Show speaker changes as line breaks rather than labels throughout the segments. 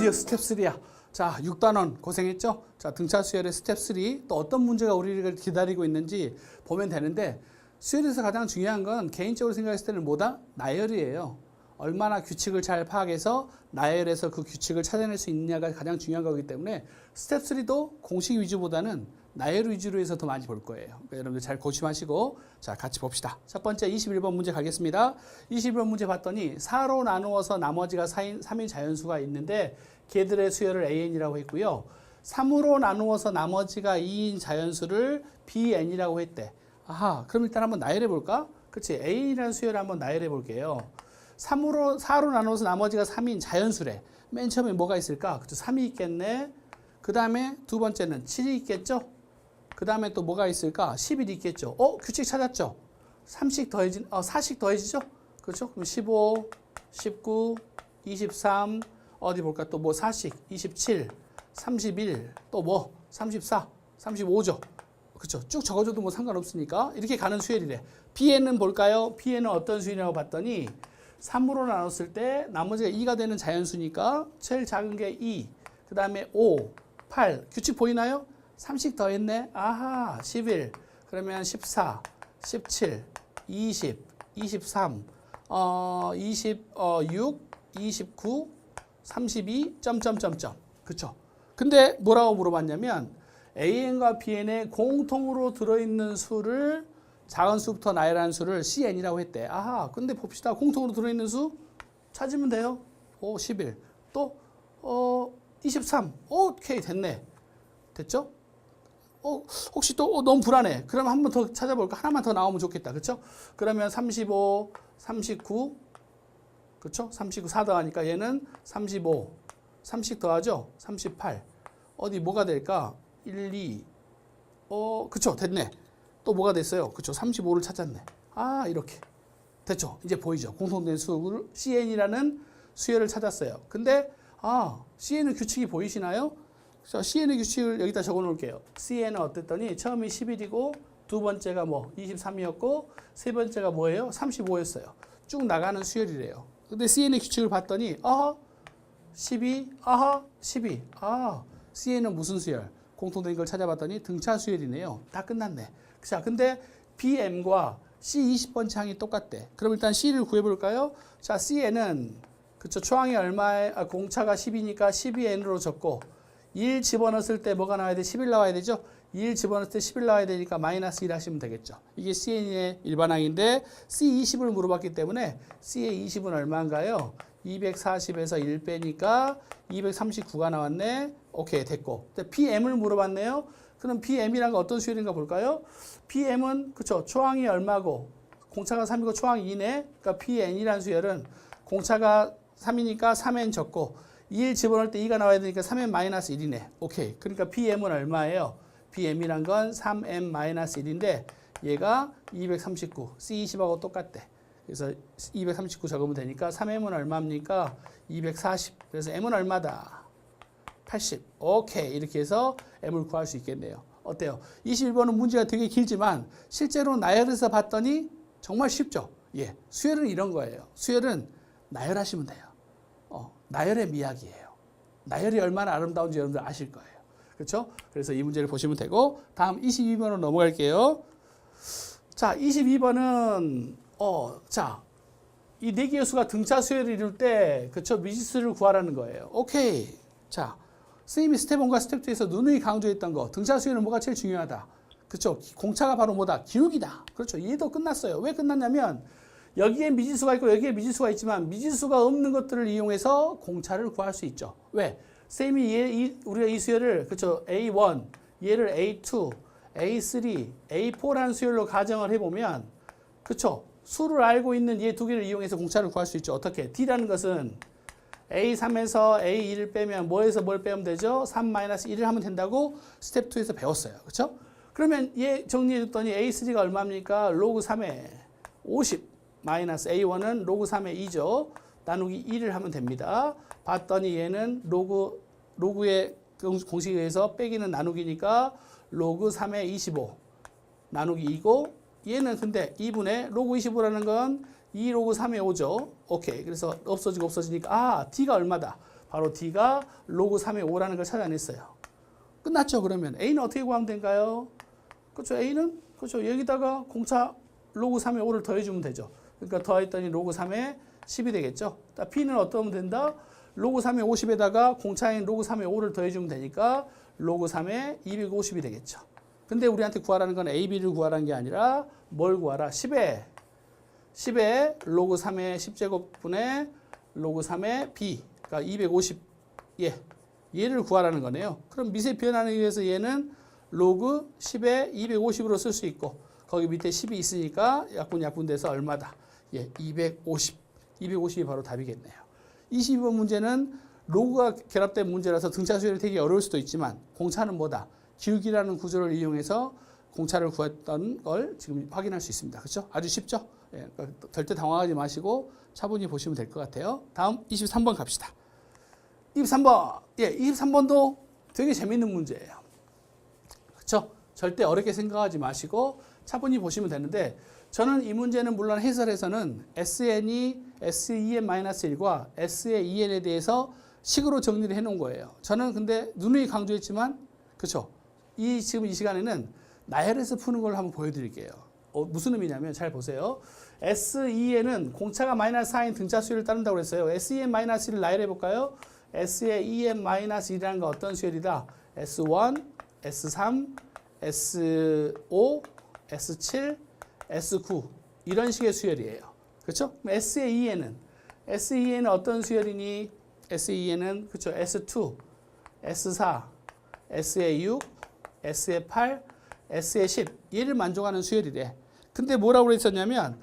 드디어 스텝 3야. 자, 6단원 고생했죠? 자, 등차 수열의 스텝 3. 또 어떤 문제가 우리를 기다리고 있는지 보면 되는데, 수열에서 가장 중요한 건 개인적으로 생각했을 때는 뭐다? 나열이에요. 얼마나 규칙을 잘 파악해서 나열해서 그 규칙을 찾아낼 수 있느냐가 가장 중요한 거기 때문에 스텝 3도 공식 위주보다는 나열 위주로 해서 더 많이 볼 거예요. 그러니까 여러분들 잘 고심하시고, 자, 같이 봅시다. 첫 번째 21번 문제 가겠습니다. 21번 문제 봤더니 4로 나누어서 나머지가 3인 자연수가 있는데 걔들의 수열을 AN이라고 했고요. 3으로 나누어서 나머지가 2인 자연수를 BN이라고 했대. 아하, 그럼 일단 한번 나열해 볼까? 그치, AN이라는 수열을 한번 나열해 볼게요. 4로 나누어서 나머지가 3인 자연수래. 맨 처음에 뭐가 있을까? 그쵸, 3이 있겠네. 그 다음에 두 번째는 7이 있겠죠? 그 다음에 또 뭐가 있을까? 11이 있겠죠? 규칙 찾았죠? 4씩 더해지죠? 그렇죠? 그럼 15, 19, 23, 어디 볼까? 또 뭐 4씩, 27, 31, 또 뭐 34, 35죠? 그렇죠? 쭉 적어줘도 뭐 상관없으니까 이렇게 가는 수열이래. B에는 볼까요? B에는 어떤 수열이라고 봤더니 3으로 나눴을 때 나머지가 2가 되는 자연수니까 제일 작은 게 2, 그 다음에 5, 8, 규칙 보이나요? 3씩 더했네. 아하, 11, 그러면 14, 17, 20, 23, 26, 29, 32, 점점점점. 그쵸? 근데 뭐라고 물어봤냐면 AN과 BN에 공통으로 들어있는 수를 작은 수부터 나열한 수를 CN이라고 했대. 아하, 근데 봅시다. 공통으로 들어있는 수 찾으면 돼요. 11, 또 23, 오케이, 됐네. 됐죠? 혹시 또 너무 불안해. 그럼 한 번 더 찾아볼까? 하나만 더 나오면 좋겠다. 그렇죠? 그러면 35, 39, 그렇죠? 39, 4 더하니까 얘는 35, 30 더하죠? 38. 어디 뭐가 될까? 1, 2, 그쵸? 됐네. 또 뭐가 됐어요? 그쵸? 35를 찾았네. 아, 이렇게. 됐죠? 이제 보이죠? 공통된 수를 CN이라는 수열을 찾았어요. 근데 CN의 규칙이 보이시나요? 자, CN의 규칙을 여기다 적어 놓을게요. CN은 어땠더니 처음이 11이고 두 번째가 뭐 23이었고 세 번째가 뭐예요? 35였어요. 쭉 나가는 수열이래요. 근데 CN의 규칙을 봤더니 12, 12. CN은 무슨 수열? 공통된 걸 찾아봤더니 등차 수열이네요. 다 끝났네. 자, 근데 BM과 C20번 항이 똑같대. 그럼 일단 C를 구해볼까요? 자, CN은 그쵸, 초항이 얼마에 공차가 10이니까 12N으로 적고 1 집어넣었을 때 뭐가 나와야 돼? 11 나와야 되죠? 1 집어넣었을 때 11 나와야 되니까 마이너스 1 하시면 되겠죠. 이게 CN의 일반항인데 C20을 물어봤기 때문에 C의 20은 얼마인가요? 240에서 1 빼니까 239가 나왔네. 오케이, 됐고. PM을 물어봤네요. 그럼 PM이란 건 어떤 수열인가 볼까요? PM은 그쵸, 초항이 얼마고 공차가 3이고 초항이 2네. 그러니까 PN이라는 수열은 공차가 3이니까 3N 적고 1 집어넣을 때 2가 나와야 되니까 3M 마이너스 1이네. 오케이. 그러니까 PM은 얼마예요? PM이란 건 3M 마이너스 1인데 얘가 239, C20하고 똑같대. 그래서 239 적으면 되니까 3M은 얼마입니까? 240. 그래서 M은 얼마다? 80. 오케이. 이렇게 해서 M을 구할 수 있겠네요. 어때요? 21번은 문제가 되게 길지만 실제로 나열해서 봤더니 정말 쉽죠? 예. 수열은 이런 거예요. 수열은 나열하시면 돼요. 나열의 미학이에요. 나열이 얼마나 아름다운지 여러분들 아실 거예요. 그렇죠? 그래서 이 문제를 보시면 되고 다음 22번으로 넘어갈게요. 자, 22번은 자, 이 네 개의 수가 등차 수열을 이룰 때 그렇죠? 미지수를 구하라는 거예요. 오케이. 자, 선생님이 스텝 1과 스텝 2에서 누누이 강조했던 거 등차 수열은 뭐가 제일 중요하다. 그렇죠? 공차가 바로 뭐다? 기울기다. 그렇죠? 얘도 끝났어요. 왜 끝났냐면 여기에 미지수가 있고 여기에 미지수가 있지만 미지수가 없는 것들을 이용해서 공차를 구할 수 있죠. 왜? 쌤이 우리가 이 수열을 그렇죠? A1, 얘를 A2, A3, A4라는 수열로 가정을 해보면 그렇죠? 수를 알고 있는 얘 두 개를 이용해서 공차를 구할 수 있죠. 어떻게? D라는 것은 A3에서 A2를 빼면 뭐에서 뭘 빼면 되죠? 3-1을 하면 된다고 스텝 2에서 배웠어요. 그렇죠? 그러면 얘 정리해줬더니 A3가 얼마입니까? 로그 3에 50. 마이너스 A1은 로그 3의 2죠. 나누기 2를 하면 됩니다. 봤더니 얘는 로그의 공식에 의해서 빼기는 나누기니까 로그 3의 25 나누기 2고 얘는 근데 2분의 로그 25라는 건 2 로그 3의 5죠. 오케이. 그래서 없어지고 없어지니까 D가 얼마다? 바로 D가 로그 3의 5라는 걸 찾아냈어요. 끝났죠. 그러면 A는 어떻게 구하면 될까요? 그렇죠. A는 그렇죠. 여기다가 공차 로그 3의 5를 더해주면 되죠. 그러니까 더했더니 로그 3의 10이 되겠죠. B는 어떠면 된다? 로그 3의 50에다가 공차인 로그 3의 5를 더해주면 되니까 로그 3의 250이 되겠죠. 근데 우리한테 구하라는 건 A, B를 구하라는 게 아니라 뭘 구하라? 10에 로그 3의 10제곱분의 로그 3의 B, 그러니까 250, 얘를 구하라는 거네요. 그럼 밑에 표현하기 위해서 얘는 로그 10에 250으로 쓸 수 있고 거기 밑에 10이 있으니까 약분돼서 얼마다? 250. 250이 바로 답이겠네요. 22번 문제는 로그가 결합된 문제라서 등차 수열이 되게 어려울 수도 있지만 공차는 뭐다? 기울기라는 구조를 이용해서 공차를 구했던 걸 지금 확인할 수 있습니다. 그렇죠? 아주 쉽죠? 그러니까 절대 당황하지 마시고 차분히 보시면 될 것 같아요. 다음 23번 갑시다. 23번. 23번도 되게 재밌는 문제예요. 그렇죠? 절대 어렵게 생각하지 마시고 차분히 보시면 되는데 저는 이 문제는 물론 해설에서는 SN이 SEN-1과 S의 EN에 대해서 식으로 정리를 해놓은 거예요. 저는 근데 누누이 강조했지만 그렇죠? 지금 이 시간에는 나열해서 푸는 걸 한번 보여드릴게요. 무슨 의미냐면 잘 보세요. SEN은 공차가 마이너스 4인 등차 수열을 따른다고 그랬어요. SEN-1을 나열해 볼까요? S의 EN-1이라는 건 어떤 수열이다? S1, S3, S5, S7, S9 이런 식의 수열이에요. 그렇죠? S의 EN은 어떤 수열이니? SEN은 그렇죠? S2, S4, S의 6, S의 8, S의 10 얘를 만족하는 수열이래. 근데 뭐라고 그랬었냐면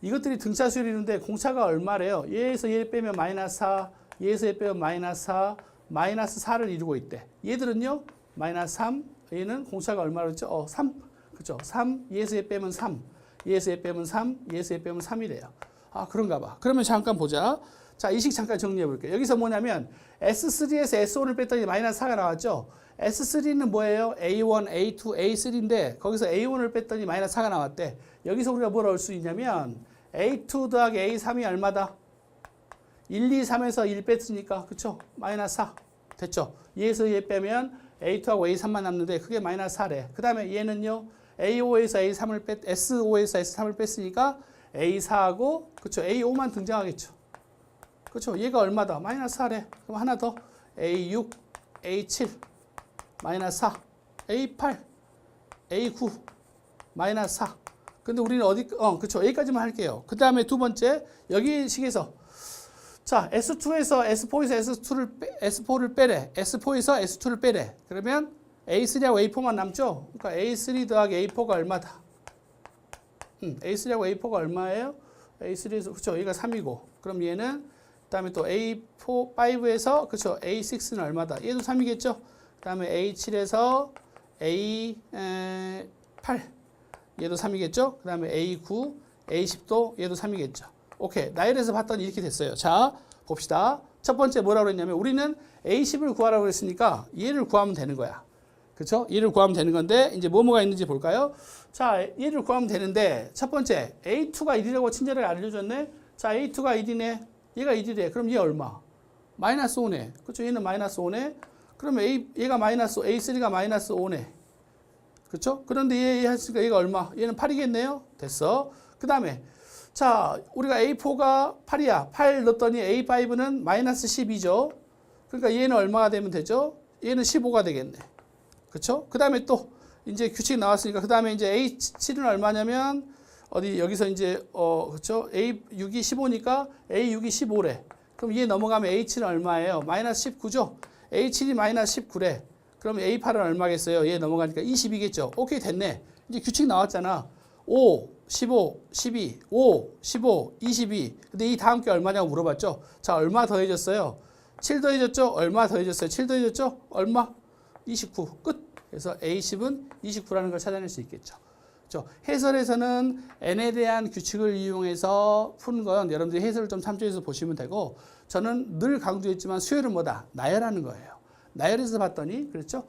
이것들이 등차 수열이는데 공차가 얼마래요? 얘에서 얘 빼면 마이너스 4, 얘에서 얘 빼면 마이너스 4, 마이너스 4를 이루고 있대. 얘들은요? 마이너스 3, 얘는 공차가 얼마로 했죠? 3. 그렇죠? 3, 얘에서 얘 빼면 3, 얘에서 얘 빼면 3, 얘에서 얘 빼면 3이래요. 아, 그런가 봐. 그러면 잠깐 보자. 자, 이 식 잠깐 정리해 볼게요. 여기서 뭐냐면 S3에서 S1을 뺐더니 마이너스 4가 나왔죠? S3는 뭐예요? A1, A2, A3인데 거기서 A1을 뺐더니 마이너스 4가 나왔대. 여기서 우리가 뭘 알 수 있냐면 A2 더하기 A3이 얼마다? 1, 2, 3에서 1 뺐으니까 그쵸? 마이너스 4 됐죠? 얘에서 얘 빼면 A2하고 A3만 남는데 그게 마이너스 4래. 그 다음에 얘는요 A5에서 A3을 S5에서 S3을 뺐으니까 A4하고 그쵸? A5만 등장하겠죠. 그쵸? 얘가 얼마다? 마이너스 4래. 그럼 하나 더 A6, A7 마이너스 4, A8, A9 마이너스 4. 근데 우리는 그쵸? 여기까지만 할게요. 그 다음에 두 번째 여기 식에서 자, S2에서 S4에서 S4를 빼래. S4에서 S2를 빼래. 그러면 A3하고 A4만 남죠? 그러니까 A3 더하기 A4가 얼마다? A3하고 A4가 얼마예요? A3에서, 그쵸? 여기가 3이고. 그럼 얘는, 그 다음에 또 A4, 5에서, 그쵸? A6는 얼마다? 얘도 3이겠죠? 그 다음에 A7에서 A8. 얘도 3이겠죠? 그 다음에 A9, A10도 얘도 3이겠죠? 오케이. 나열해서 봤더니 이렇게 됐어요. 자, 봅시다. 첫 번째 뭐라고 그랬냐면 우리는 A10을 구하라고 그랬으니까 얘를 구하면 되는 거야. 그쵸? 얘를 구하면 되는 건데 이제 뭐가 있는지 볼까요? 자, 얘를 구하면 되는데 첫 번째 A2가 1이라고 친절하게 알려줬네. 자, A2가 1이네. 얘가 1이래. 그럼 얘 얼마? 마이너스 5네. 그쵸? 얘는 마이너스 5네. 그러면 얘가 마이너스, A3가 마이너스 5네. 그쵸? 그런데 얘 했으니까 얘가 얼마? 얘는 8이겠네요. 됐어. 그 다음에 자, 우리가 A4가 8이야. 8 넣었더니 A5는 마이너스 12죠. 그러니까 얘는 얼마가 되면 되죠? 얘는 15가 되겠네. 그쵸? 그 다음에 또 이제 규칙이 나왔으니까 그 다음에 이제 A7은 얼마냐면 여기서 이제 그쵸? A6이 15니까 A6이 15래. 그럼 얘 넘어가면 A7은 얼마예요? 마이너스 19죠? A7이 마이너스 19래. 그럼 A8은 얼마겠어요? 얘 넘어가니까 20이겠죠? 오케이, 됐네. 이제 규칙 나왔잖아. 5, 15, 12, 5, 15, 22. 근데 이 다음 게 얼마냐고 물어봤죠? 자, 얼마 더해졌어요? 7 더해졌죠? 얼마 더해졌어요? 7 더해졌죠? 얼마? 29. 끝. 그래서 A10은 29라는 걸 찾아낼 수 있겠죠. 그렇죠? 해설에서는 n에 대한 규칙을 이용해서 푸는 건 여러분들이 해설을 좀 참조해서 보시면 되고 저는 늘 강조했지만 수열은 뭐다? 나열하는 거예요. 나열해서 봤더니 그렇죠?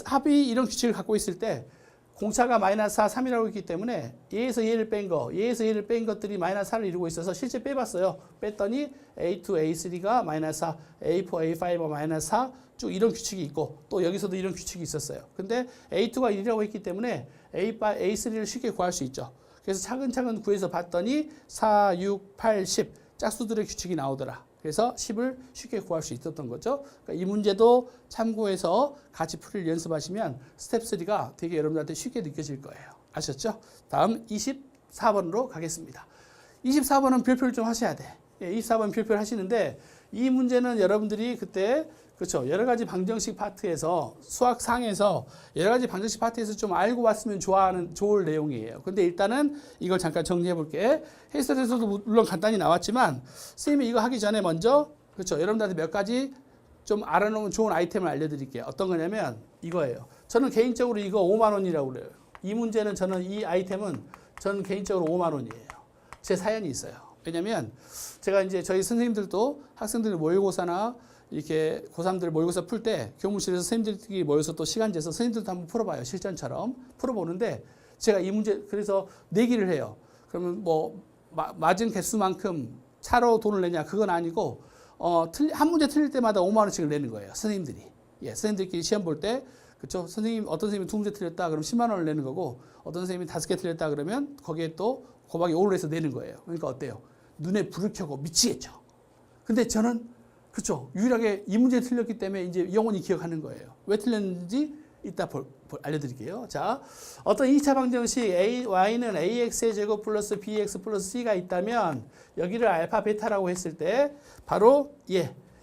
합이 이런 규칙을 갖고 있을 때 공차가 마이너스 4, 3이라고 했기 때문에 얘에서 얘를 뺀 거, 얘에서 얘를 뺀 것들이 마이너스 4를 이루고 있어서 실제 빼봤어요. 뺐더니 A2, A3가 마이너스 4, A4, A5가 마이너스 4, 쭉 이런 규칙이 있고 또 여기서도 이런 규칙이 있었어요. 근데 A2가 1이라고 했기 때문에 A3를 쉽게 구할 수 있죠. 그래서 차근차근 구해서 봤더니 4, 6, 8, 10 짝수들의 규칙이 나오더라. 그래서 10을 쉽게 구할 수 있었던 거죠. 그러니까 이 문제도 참고해서 같이 풀이를 연습하시면 스텝 3가 되게 여러분들한테 쉽게 느껴질 거예요. 아셨죠? 다음 24번으로 가겠습니다. 24번은 별표를 좀 하셔야 돼. 24번 별표를 하시는데 이 문제는 여러분들이 그때 그렇죠. 여러 가지 방정식 파트에서 수학상에서 여러 가지 방정식 파트에서 좀 알고 왔으면 좋을 내용이에요. 근데 일단은 이걸 잠깐 정리해 볼게. 해설에서도 물론 간단히 나왔지만 선생님이 이거 하기 전에 먼저 그렇죠. 여러분들한테 몇 가지 좀 알아놓으면 좋은 아이템을 알려드릴게요. 어떤 거냐면 이거예요. 저는 개인적으로 이거 5만 원이라고 그래요. 이 문제는 저는 이 아이템은 저는 개인적으로 5만 원이에요. 제 사연이 있어요. 왜냐면 제가 이제 저희 선생님들도 학생들 모의고사나 이렇게 고3들 모의고사 풀 때 교무실에서 선생님들끼리 모여서 또 시간 재서 선생님들도 한번 풀어봐요. 실전처럼 풀어보는데 제가 이 문제 그래서 내기를 해요. 그러면 뭐 맞은 개수만큼 차로 돈을 내냐 그건 아니고 한 문제 틀릴 때마다 5만 원씩을 내는 거예요. 선생님들이. 예, 선생님들끼리 시험 볼 때 그렇죠. 선생님 어떤 선생님이 2문제 틀렸다 그러면 10만 원을 내는 거고 어떤 선생님이 5개 틀렸다 그러면 거기에 또 곱하기 5를 해서 내는 거예요. 그러니까 어때요? 눈에 불을 켜고 미치겠죠. 근데 저는 그렇죠. 유일하게 이 문제 틀렸기 때문에 이제 영원히 기억하는 거예요. 왜 틀렸는지 이따 알려드릴게요. 자, 어떤 2차 방정식 y는 ax의 제곱 플러스 bx 플러스 c가 있다면 여기를 알파 베타라고 했을 때 바로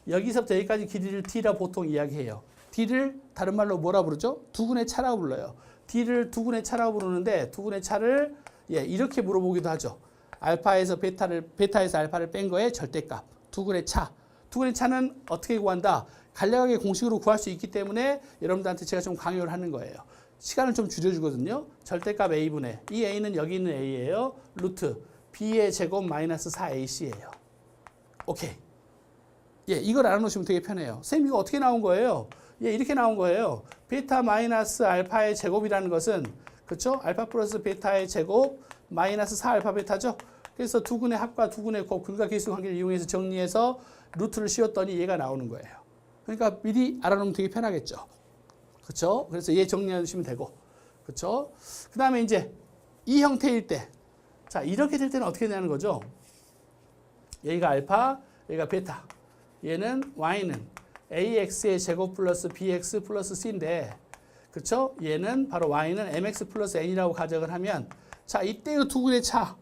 여기서부터 여기까지 길이를 d라 보통 이야기해요. d를 다른 말로 뭐라 부르죠? 두근의 차라고 불러요. d를 두근의 차라고 부르는데 두근의 차를 이렇게 물어보기도 하죠. 베타에서 알파를 뺀 거에 절대값, 두근의 차. 두근의 차는 어떻게 구한다? 간략하게 공식으로 구할 수 있기 때문에 여러분들한테 제가 좀 강요를 하는 거예요. 시간을 좀 줄여주거든요. 절대값 a분의 이 a는 여기 있는 a예요. 루트 b의 제곱 마이너스 4ac예요. 오케이. 이걸 알아놓으시면 되게 편해요. 선생님 이거 어떻게 나온 거예요? 이렇게 나온 거예요. 베타 마이너스 알파의 제곱이라는 것은 그렇죠? 알파 플러스 베타의 제곱 마이너스 4알파 베타죠. 그래서 두근의 합과 두근의 곱 근각계수 관계를 이용해서 정리해서 루트를 씌웠더니 얘가 나오는 거예요. 그러니까 미리 알아놓으면 되게 편하겠죠. 그렇죠? 그래서 얘 정리해 주시면 되고. 그렇죠? 그다음에 이제 이 형태일 때 자, 이렇게 될 때는 어떻게 되는 거죠? 여기가 알파, 여기가 베타. 얘는 y는 ax의 제곱 플러스 bx 플러스 c인데 그렇죠? 얘는 바로 y는 mx 플러스 n이라고 가정을 하면 자, 이때의 두근의 차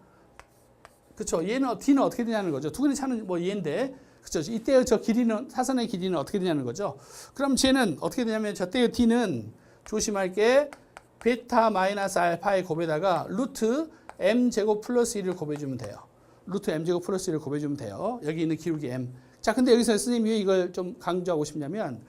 그렇죠? 얘는 d는 어떻게 되냐는 거죠. 두근의 차는 뭐 얘인데 그렇죠? 이때의 저 길이는 사선의 길이는 어떻게 되냐는 거죠. 그럼 쟤는 어떻게 되냐면 저때의 d는 조심할 게 베타 마이너스 알파의 곱에다가 루트 m 제곱 플러스 1을 곱해주면 돼요. 루트 m 제곱 플러스 1을 곱해주면 돼요. 여기 있는 기울기 m. 자, 근데 여기서 선생님이 왜 이걸 좀 강조하고 싶냐면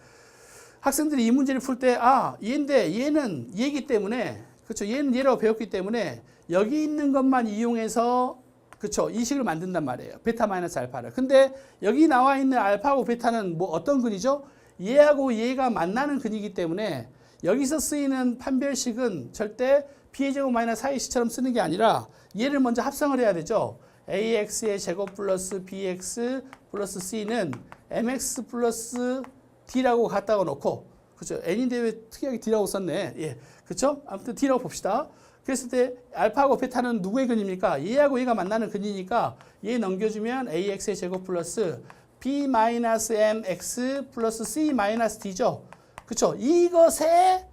학생들이 이 문제를 풀 때 얘인데 얘는 얘기 때문에 그렇죠? 얘는 얘라고 배웠기 때문에 여기 있는 것만 이용해서 그렇죠? 이 식을 만든단 말이에요. 베타 마이너스 알파를. 근데 여기 나와 있는 알파하고 베타는 뭐 어떤 근이죠? 얘하고 얘가 만나는 근이기 때문에 여기서 쓰이는 판별식은 절대 b의 제곱 마이너스 4ac처럼 쓰는 게 아니라 얘를 먼저 합성을 해야 되죠. ax의 제곱 플러스 bx 플러스 c는 mx 플러스 d라고 갖다가 놓고 그렇죠? n인데 왜 특이하게 d라고 썼네. 그렇죠? 아무튼 d라고 봅시다. 그랬을 때 알파하고 베타는 누구의 근입니까? 얘하고 얘가 만나는 근이니까 얘 넘겨주면 ax의 제곱 플러스 b-mx 플러스 c-d죠. 그렇죠? 이것의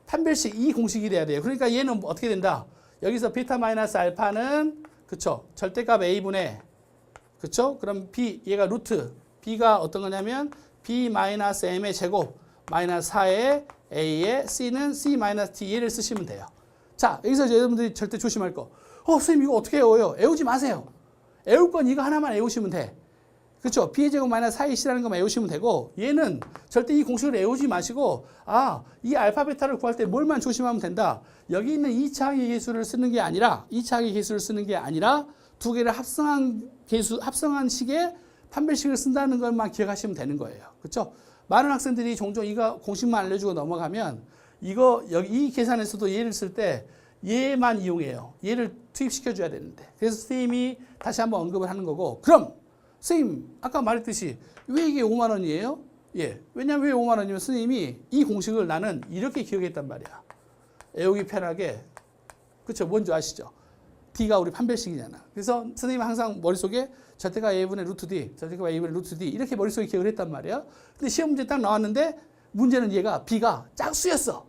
판별식 이 공식이 돼야 돼요. 그러니까 얘는 어떻게 된다? 여기서 베타 마이너스 알파는 그렇죠? 절대값 a분의 그렇죠? 그럼 b 얘가 루트 b가 어떤 거냐면 b-m의 제곱 마이너스 4의 a의 c는 c-d 얘를 쓰시면 돼요. 자, 여기서 여러분들이 절대 조심할 거. 선생님 이거 어떻게 외워요? 외우지 마세요. 외울 건 이거 하나만 외우시면 돼. 그렇죠? b의 제곱 마이너스 4ac라는 것만 외우시면 되고 얘는 절대 이 공식을 외우지 마시고 이 알파 베타를 구할 때 뭘만 조심하면 된다. 여기 있는 2차항의 계수를 쓰는 게 아니라 2차항의 계수를 쓰는 게 아니라 두 개를 합성한 식의 판별식을 쓴다는 것만 기억하시면 되는 거예요. 그렇죠? 많은 학생들이 종종 이거 공식만 알려주고 넘어가면 이거 여기 이 계산에서도 얘를 쓸 때 얘만 이용해요. 얘를 투입시켜 줘야 되는데. 그래서 선생님이 다시 한번 언급을 하는 거고. 그럼 선생님 아까 말했듯이 왜 이게 5만 원이에요? 예. 왜냐면 왜 5만 원이면 선생님이 이 공식을 나는 이렇게 기억했단 말이야. 외우기 편하게. 그렇죠? 뭔지 아시죠? D가 우리 판별식이잖아. 그래서 선생님은 항상 머릿속에 절대가 A분의 루트 D, 절대가 A분의 루트 D 이렇게 머릿속에 기억을 했단 말이야. 근데 시험 문제 딱 나왔는데 문제는 얘가 B가 짝수였어.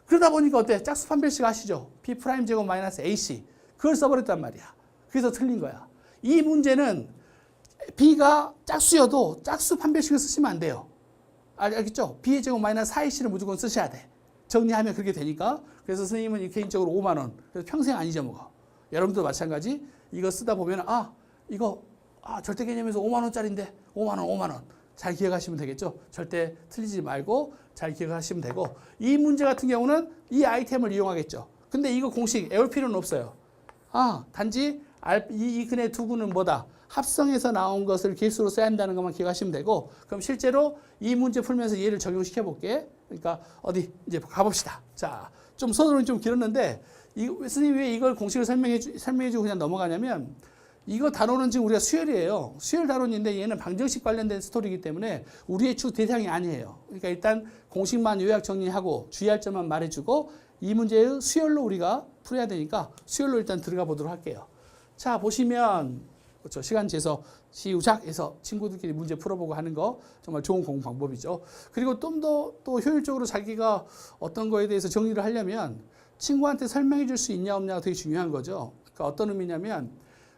그러다 보니까 어때? 짝수 판별식 아시죠? B 프라임 제곱 마이너스 AC. 그걸 써버렸단 말이야. 그래서 틀린 거야. 이 문제는 B가 짝수여도 짝수 판별식을 쓰시면 안 돼요. 알겠죠? B의 제곱 마이너스 4AC를 무조건 쓰셔야 돼. 정리하면 그렇게 되니까. 그래서 선생님은 개인적으로 5만 원. 그래서 평생 안 잊어먹어. 여러분도 마찬가지. 이거 쓰다 보면 이거 절대 개념에서 5만 원짜리인데 5만 원. 잘 기억하시면 되겠죠? 절대 틀리지 말고 잘 기억하시면 되고 이 문제 같은 경우는 이 아이템을 이용하겠죠. 근데 이거 공식 외울 필요는 없어요. 단지 이 근의 두 근은 뭐다? 합성해서 나온 것을 개수로 써야 한다는 것만 기억하시면 되고 그럼 실제로 이 문제 풀면서 얘를 적용시켜 볼게. 그러니까 어디 이제 가봅시다. 자, 좀 서론이 좀 길었는데 선생님이 왜 이걸 공식을 설명해주고 그냥 넘어가냐면 이거 단원은 지금 우리가 수열이에요. 수열 단원인데 얘는 방정식 관련된 스토리이기 때문에 우리의 주 대상이 아니에요. 그러니까 일단 공식만 요약 정리하고 주의할 점만 말해주고 이 문제의 수열로 우리가 풀어야 되니까 수열로 일단 들어가 보도록 할게요. 자, 보시면 그렇죠. 시간 재서 시우작해서 친구들끼리 문제 풀어보고 하는 거 정말 좋은 공부 방법이죠. 그리고 좀 더 또 효율적으로 자기가 어떤 거에 대해서 정리를 하려면 친구한테 설명해 줄 수 있냐 없냐가 되게 중요한 거죠. 그러니까 어떤 의미냐면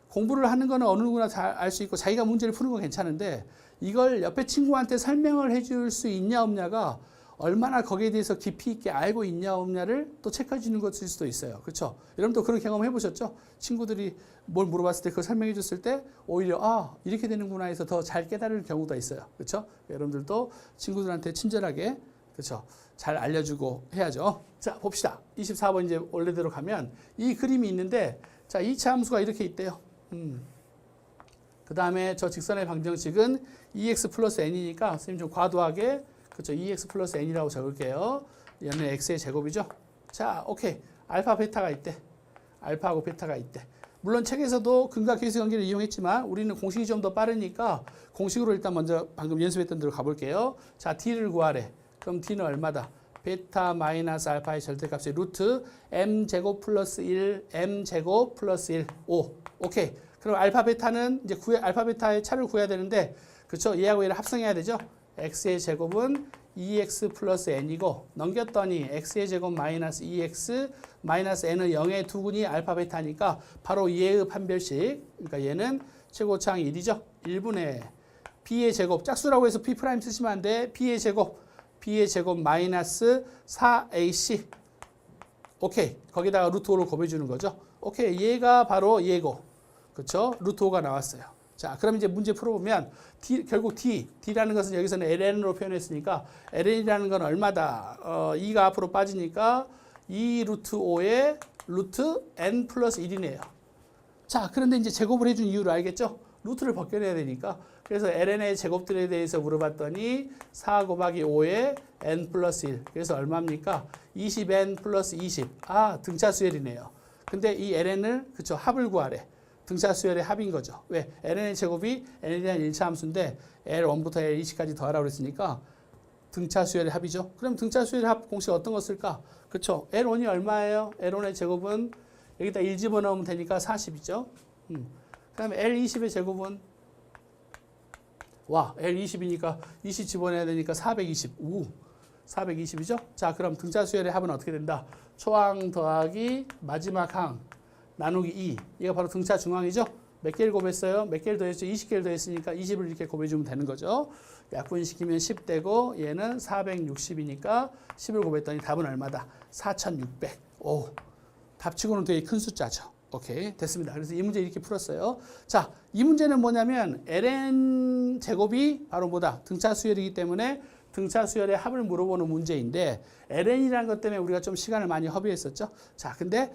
공부를 하는 거는 어느 누구나 잘 알 수 있고 자기가 문제를 푸는 건 괜찮은데 이걸 옆에 친구한테 설명을 해줄 수 있냐 없냐가 얼마나 거기에 대해서 깊이 있게 알고 있냐 없냐를 또 체크해 주는 것일 수도 있어요. 그렇죠? 여러분도 그런 경험 해보셨죠? 친구들이 뭘 물어봤을 때 그걸 설명해 줬을 때 오히려 이렇게 되는구나 해서 더 잘 깨달을 경우가 있어요. 그렇죠? 여러분들도 친구들한테 친절하게 그렇죠? 잘 알려주고 해야죠. 자, 봅시다. 24번 이제 원래대로 가면 이 그림이 있는데 자, 이 함수가 이렇게 있대요. 그 다음에 저 직선의 방정식은 2x 플러스 n이니까 선생님 좀 과도하게 그렇죠. 2x 플러스 n이라고 적을게요. 얘는 x의 제곱이죠. 자, 오케이. 알파 베타가 있대. 알파하고 베타가 있대. 물론 책에서도 근과 계수 관계를 이용했지만 우리는 공식이 좀 더 빠르니까 공식으로 일단 먼저 방금 연습했던 대로 가볼게요. 자, d를 구하래. 그럼 d는 얼마다? 베타 마이너스 알파의 절대값이 루트 m제곱 플러스 1 m제곱 플러스 1 5. 오케이. 그럼 알파 베타는 이제 알파 베타의 차를 구해야 되는데 그렇죠? 얘하고 얘를 합성해야 되죠? x의 제곱은 2x 플러스 n이고 넘겼더니 x의 제곱 마이너스 2x 마이너스 n은 0의 두 군이 알파 베타니까 바로 얘의 판별식. 그러니까 얘는 최고차항 1이죠. 1분의 b의 제곱 짝수라고 해서 p 프라임 쓰시면 안 돼. b의 제곱 마이너스 4ac. 오케이. 거기다가 루트 5를 곱해주는 거죠. 오케이. 얘가 바로 얘고. 그렇죠? 루트 5가 나왔어요. 자, 그럼 이제 문제 풀어보면 결국 D라는 것은 여기서는 ln으로 표현했으니까 ln이라는 건 얼마다? 2가 앞으로 빠지니까 2 루트 5에 루트 n 플러스 1이네요. 자, 그런데 이제 제곱을 해준 이유를 알겠죠? 루트를 벗겨내야 되니까. 그래서 ln의 제곱들에 대해서 물어봤더니 4 곱하기 5에 n 플러스 1. 그래서 얼마입니까? 20n 플러스 20. 등차 수열이네요. 근데 이 ln을 그쵸 합을 구하래. 등차 수열의 합인 거죠. 왜? ln의 제곱이 n이라는 1차 함수인데 L1부터 L20까지 더하라고 그랬으니까 등차 수열의 합이죠. 그럼 등차 수열의 합 공식 어떤 거 쓸까? 그렇죠. L1이 얼마예요? L1의 제곱은 여기다 1 집어넣으면 되니까 40이죠. 그 다음에 L20의 제곱은 L20이니까 20 집어넣어야 되니까 420. 420이죠. 자, 그럼 등차 수열의 합은 어떻게 된다? 초항 더하기 마지막 항 나누기 2. 얘가 바로 등차 중앙이죠. 몇 개를 곱했어요? 몇 개를 더했죠? 20개를 더했으니까 20을 이렇게 곱해주면 되는 거죠. 약분시키면 10 되고 얘는 460이니까 10을 곱했더니 답은 얼마다? 4600. 오, 답치고는 되게 큰 숫자죠. 오케이, 됐습니다. 그래서 이 문제 이렇게 풀었어요. 자, 이 문제는 뭐냐면 ln 제곱이 바로 뭐다? 등차 수열이기 때문에 등차 수열의 합을 물어보는 문제인데 ln이라는 것 때문에 우리가 좀 시간을 많이 허비했었죠. 자, 근데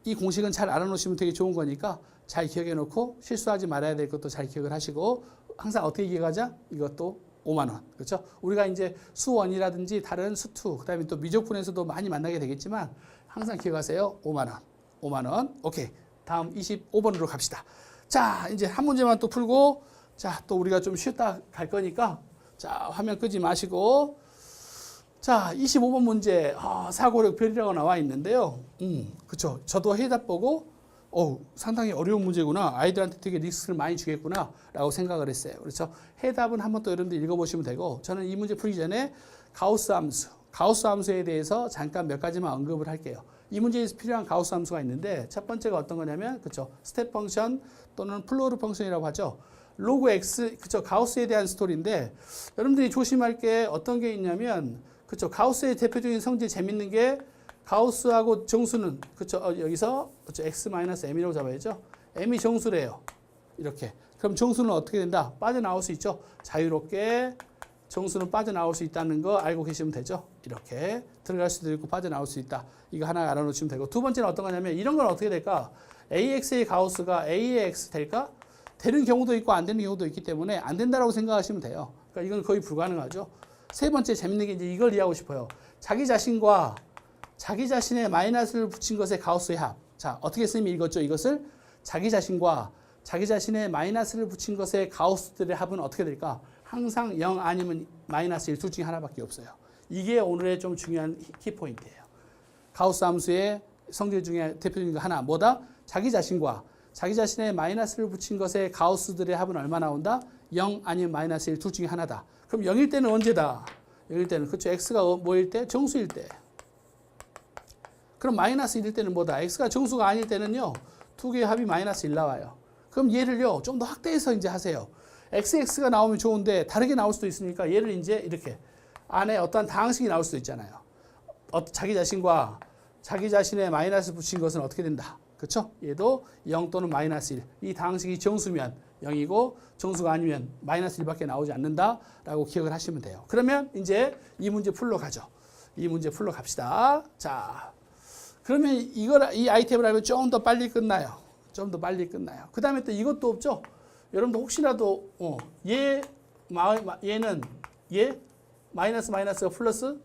이 공식은 잘 알아놓으시면 되게 좋은 거니까 잘 기억해 놓고 실수하지 말아야 될 것도 잘 기억을 하시고 항상 어떻게 기억하자? 이것도 5만 원. 그렇죠? 우리가 이제 수1이라든지 다른 수2, 그다음에 또 미적분에서도 많이 만나게 되겠지만 항상 기억하세요. 5만 원. 5만 원. 오케이. 다음 25번으로 갑시다. 자, 이제 한 문제만 또 풀고 자, 또 우리가 좀 쉬었다 갈 거니까 자, 화면 끄지 마시고 자, 25번 문제 사고력 별이라고 나와 있는데요. 그렇죠. 저도 해답 보고 상당히 어려운 문제구나. 아이들한테 되게 리스크를 많이 주겠구나 라고 생각을 했어요. 그렇죠. 해답은 한번 또 여러분들 읽어보시면 되고 저는 이 문제 풀기 전에 가우스 함수에 대해서 잠깐 몇 가지만 언급을 할게요. 이 문제에서 필요한 가우스 함수가 있는데 첫 번째가 어떤 거냐면 그렇죠. 스텝 펑션 또는 플로어르 펑션이라고 하죠. 로그 x 그렇죠. 가우스에 대한 스토리인데 여러분들이 조심할 게 어떤 게 있냐면 그렇죠. 가우스의 대표적인 성질 재밌는 게 가우스하고 정수는 그렇죠. 여기서 그렇죠. x-m이라고 잡아야죠. m이 정수래요. 이렇게. 그럼 정수는 어떻게 된다? 빠져나올 수 있죠. 자유롭게 정수는 빠져나올 수 있다는 거 알고 계시면 되죠. 이렇게 들어갈 수도 있고 빠져나올 수 있다. 이거 하나 알아놓으시면 되고 두 번째는 어떤 거냐면 이런 건 어떻게 될까? AX의 가우스가 A의 X 될까? 되는 경우도 있고 안 되는 경우도 있기 때문에 안 된다라고 생각하시면 돼요. 그러니까 이건 거의 불가능하죠. 세 번째 재밌는 게 이제 이걸 이해하고 싶어요. 자기 자신과 자기 자신의 마이너스를 붙인 것의 가우스의 합. 자, 어떻게 선생님이 읽었죠? 이것을 자기 자신과 자기 자신의 마이너스를 붙인 것의 가우스들의 합은 어떻게 될까? 항상 0 아니면 마이너스 1 둘 중에 하나밖에 없어요. 이게 오늘의 좀 중요한 키포인트예요. 가우스 함수의 성질 중에 대표적인 거 하나 뭐다? 자기 자신과 자기 자신의 마이너스를 붙인 것의 가우스들의 합은 얼마 나온다? 0 아니면 마이너스 1 둘 중에 하나다. 그럼 0일 때는 언제다? 0일 때는 그렇죠. x가 뭐일 때? 정수일 때. 그럼 마이너스 1일 때는 뭐다? x가 정수가 아닐 때는요. 두 개의 합이 마이너스 1 나와요. 그럼 얘를요. 좀 더 확대해서 이제 하세요. xx가 나오면 좋은데 다르게 나올 수도 있으니까 얘를 이제 이렇게 안에 어떠한 다항식이 나올 수도 있잖아요. 자기 자신과 자기 자신의 마이너스 붙인 것은 어떻게 된다? 그렇죠? 얘도 0 또는 마이너스 1. 이 다항식이 정수면 0이고 정수가 아니면 마이너스 1밖에 나오지 않는다라고 기억을 하시면 돼요. 그러면 이제 이 문제 풀러 가죠. 이 문제 풀러 갑시다. 자, 그러면 이 아이템을 알면 좀 더 빨리 끝나요. 좀 더 빨리 끝나요. 그 다음에 또 이것도 없죠? 여러분들 혹시라도 얘는 얘 마이너스가 플러스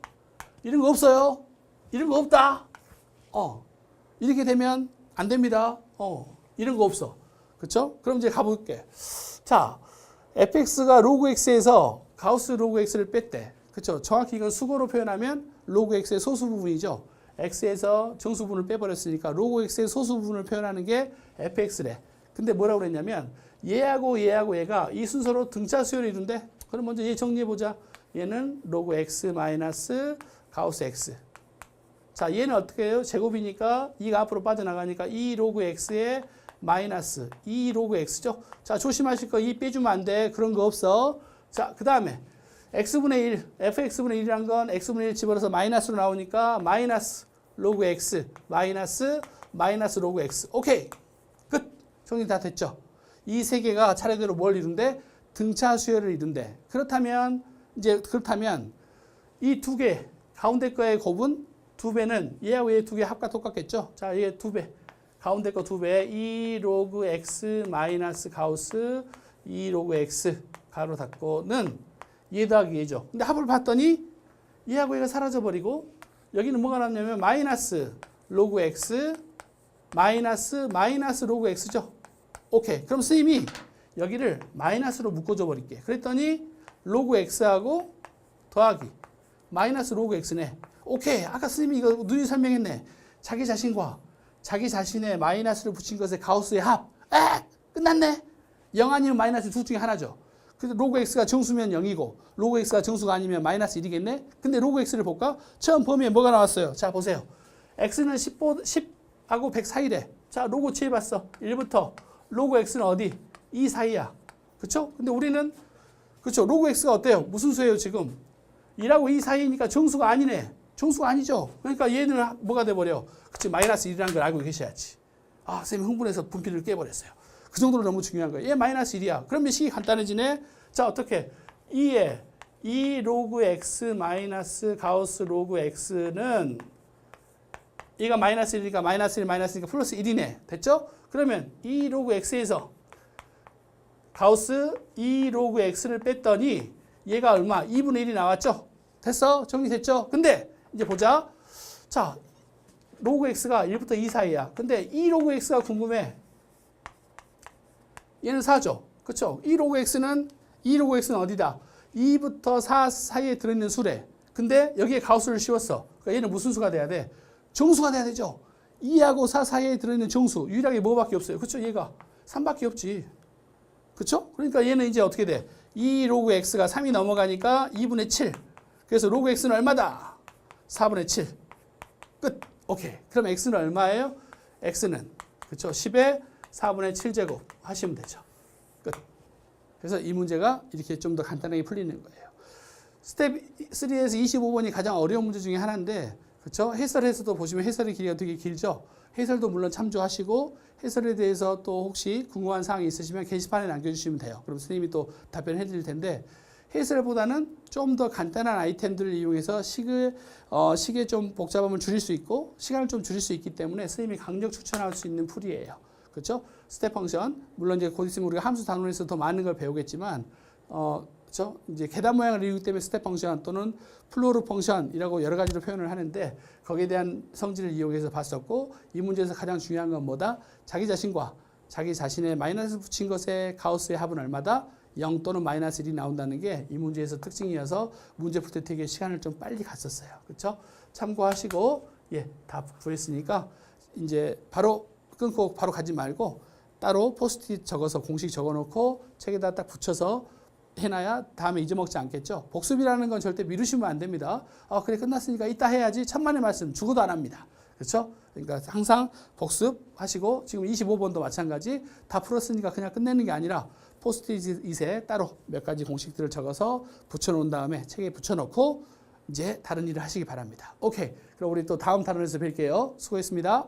이런 거 없어요. 이런 거 없다. 이렇게 되면 안 됩니다. 이런 거 없어. 그렇죠? 그럼 이제 가볼게. 자, fx가 로그 x에서 가우스 로그 x를 뺐대. 그렇죠? 정확히 이건 수거로 표현하면 로그 x의 소수 부분이죠. x에서 정수 부분을 빼버렸으니까 로그 x의 소수 부분을 표현하는 게 fx래. 근데 뭐라고 그랬냐면 얘하고 얘가 이 순서로 등차 수열을 이룬대. 그럼 먼저 얘 정리해 보자. 얘는 로그 x 마이너스 가우스 x. 자, 얘는 어떻게 해요? 제곱이니까 2가 앞으로 빠져나가니까 2 로그 x에 마이너스 2 로그 x죠. 자, 조심하실 거 2 빼주면 안 돼. 그런 거 없어. 자, 그 다음에 x분의 1, fx분의 1이란 건 x분의 1 집어넣어서 마이너스로 나오니까 마이너스 로그 x 마이너스 로그 x. 오케이. 끝. 정리 다 됐죠? 이 세 개가 차례대로 뭘 이룬대? 등차 수열을 이룬대. 그렇다면 이 두 개 가운데 거의 곱은 2배는 얘하고 얘 두 개 합과 똑같겠죠? 자, 얘 2배. 가운데 거 2배. 2 로그 x 마이너스 가우스 2 로그 x 가로 닫고는 얘 더하기 얘죠. 근데 합을 봤더니 얘하고 얘가 사라져버리고 여기는 뭐가 남냐면 마이너스 로그 x 마이너스 로그 x죠. 오케이. 그럼 선생님이 여기를 마이너스로 묶어줘 버릴게. 그랬더니 로그 x하고 더하기 마이너스 로그 x네. 오케이. 아까 선생님이 이거 누이 설명했네. 자기 자신과 자기 자신의 마이너스를 붙인 것의 가우스의 합. 끝났네. 0 아니면 마이너스 둘 중에 하나죠. 그래서 로그 x가 정수면 0이고 로그 x가 정수가 아니면 마이너스 1이겠네. 근데 로그 x를 볼까? 처음 범위에 뭐가 나왔어요? 자, 보세요. x는 10하고 100 사이래. 자, 로그 취해봤어. 1부터 로그 x는 어디? 2 사이야. 그쵸? 근데 우리는 그쵸? 로그 x가 어때요? 무슨 수예요 지금? 1하고 2 사이니까 정수가 아니네. 정수가 아니죠. 그러니까 얘는 뭐가 돼버려? 그치? 마이너스 1이라는 걸 알고 계셔야지. 선생님이 흥분해서 분필을 깨버렸어요. 그 정도로 너무 중요한 거예요. 얘 마이너스 1이야. 그러면 식이 간단해지네. 자, 어떻게? 2에 2 로그 x 마이너스 가우스 로그 x는 얘가 마이너스 1이니까 마이너스 1 마이너스 1이니까 플러스 1이네. 됐죠? 그러면 2 로그 x에서 가우스 2 로그 x를 뺐더니 얘가 얼마? 2분의 1이 나왔죠? 됐어? 정리됐죠? 근데 이제 보자. 자, 로그 x가 1부터 2 사이야. 근데 이 로그 x가 궁금해. 얘는 4죠? 그쵸? 이 로그 x는 어디다? 2부터 4 사이에 들어있는 수래. 근데 여기에 가우스를 씌웠어. 그러니까 얘는 무슨 수가 돼야 돼? 정수가 돼야 되죠? 2하고 4 사이에 들어있는 정수. 유일하게 뭐밖에 없어요? 그쵸? 얘가 3밖에 없지. 그쵸? 그러니까 얘는 이제 어떻게 돼? 2 로그 x가 3이 넘어가니까 2분의 7. 그래서 로그 x는 얼마다? 4분의 7. 끝. 오케이. 그럼 x는 얼마예요? x는 그쵸? 10에 4분의 7제곱 하시면 되죠. 끝. 그래서 이 문제가 이렇게 좀 더 간단하게 풀리는 거예요. 스텝 3에서 25번이 가장 어려운 문제 중에 하나인데, 그쵸? 해설에서도 보시면 해설의 길이가 되게 길죠? 해설도 물론 참조하시고, 해설에 대해서 또 혹시 궁금한 사항이 있으시면 게시판에 남겨주시면 돼요. 그럼 선생님이 또 답변해 드릴 텐데, 해설보다는 좀 더 간단한 아이템들을 이용해서 식의 좀 복잡함을 줄일 수 있고, 시간을 좀 줄일 수 있기 때문에 선생님이 강력 추천할 수 있는 풀이에요. 그렇죠? 스텝 펑션, 물론 이제 곧 있으면 우리가 함수 단원에서 더 많은 걸 배우겠지만, 그렇죠? 이제 계단 모양을 이루기 때문에 스텝 펑션 또는 플로르 펑션이라고 여러 가지로 표현을 하는데, 거기에 대한 성질을 이용해서 봤었고, 이 문제에서 가장 중요한 건 뭐다? 자기 자신과 자기 자신의 마이너스 붙인 것의 가우스의 합은 얼마다? 0 또는 마이너스 1이 나온다는 게 이 문제에서 특징이어서 문제 풀 때 되게 시간을 좀 빨리 갔었어요. 그렇죠? 참고하시고, 예, 다 구했으니까 이제 바로 끊고 바로 가지 말고 따로 포스트잇 적어서 공식 적어놓고 책에다 딱 붙여서 해놔야 다음에 잊어먹지 않겠죠. 복습이라는 건 절대 미루시면 안 됩니다. 그래 끝났으니까 이따 해야지. 천만의 말씀 죽어도 안 합니다. 그렇죠? 그러니까 항상 복습하시고 지금 25번도 마찬가지 다 풀었으니까 그냥 끝내는 게 아니라 포스트잇에 따로 몇 가지 공식들을 적어서 붙여놓은 다음에 책에 붙여놓고 이제 다른 일을 하시기 바랍니다. 오케이. 그럼 우리 또 다음 단원에서 뵐게요. 수고했습니다.